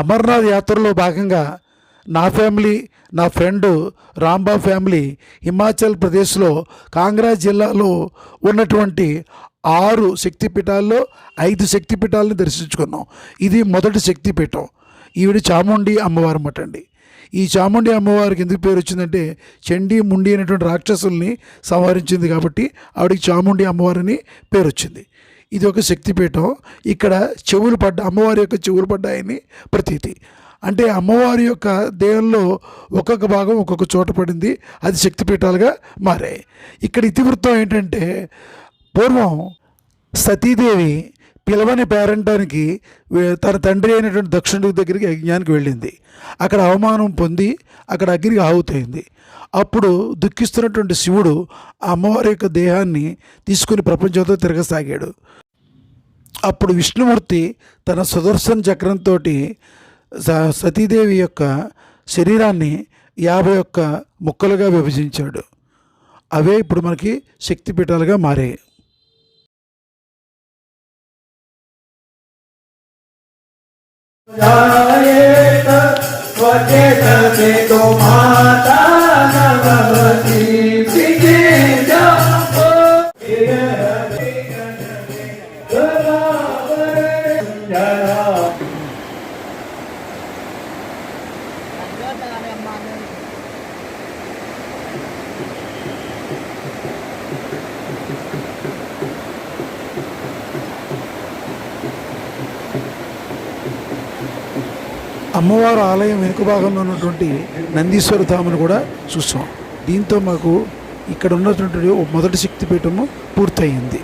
అమర్నాథ్ యాత్రలో భాగంగా నా ఫ్యామిలీ, నా ఫ్రెండ్ రాంబాబు ఫ్యామిలీ హిమాచల్ ప్రదేశ్లో కాంగ్రా జిల్లాలో ఉన్నటువంటి 6 శక్తిపీఠాల్లో 5 శక్తిపీఠాలను దర్శించుకున్నాం. ఇది మొదటి శక్తిపీఠం. ఈవిడ చాముండి అమ్మవారు అన్నమాట అండి. ఈ చాముండి అమ్మవారికి ఎందుకు పేరు వచ్చిందంటే చండీ ముండి అనేటువంటి రాక్షసుల్ని సంహరించింది కాబట్టి ఆవిడకి చాముండి అమ్మవారిని పేరు వచ్చింది. ఇది ఒక శక్తిపీఠం. ఇక్కడ అమ్మవారి యొక్క చెవులు పడ్డాయని ప్రతీతి. అంటే అమ్మవారి యొక్క దేహంలో ఒక్కొక్క భాగం ఒక్కొక్క చోట పడింది, అది శక్తిపీఠాలుగా మారాయి. ఇక్కడ ఇతివృత్తం ఏంటంటే, పూర్వం సతీదేవి పిలవని పేరంటానికి తన తండ్రి అయినటువంటి దక్షిణుడి దగ్గరికి యజ్ఞానికి వెళ్ళింది. అక్కడ అవమానం పొంది అక్కడ అగ్నికి ఆహుతైంది. అప్పుడు దుఃఖిస్తున్నటువంటి శివుడు ఆ అమ్మవారి యొక్క దేహాన్ని తీసుకుని ప్రపంచంతో తిరగసాగాడు. అప్పుడు విష్ణుమూర్తి తన సుదర్శన చక్రంతో సతీదేవి యొక్క శరీరాన్ని 51 ముక్కలుగా విభజించాడు. అవే ఇప్పుడు మనకి శక్తిపీఠాలుగా మారాయి. అమ్మవారు ఆలయం వెనుక భాగంలో ఉన్నటువంటి నందీశ్వర ధామను కూడా చూసాం. దీంతో మాకు ఇక్కడ ఉన్నటువంటి మొదటి శక్తిపీఠము పూర్తయింది.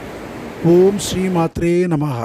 ఓం శ్రీ మాత్రే నమః.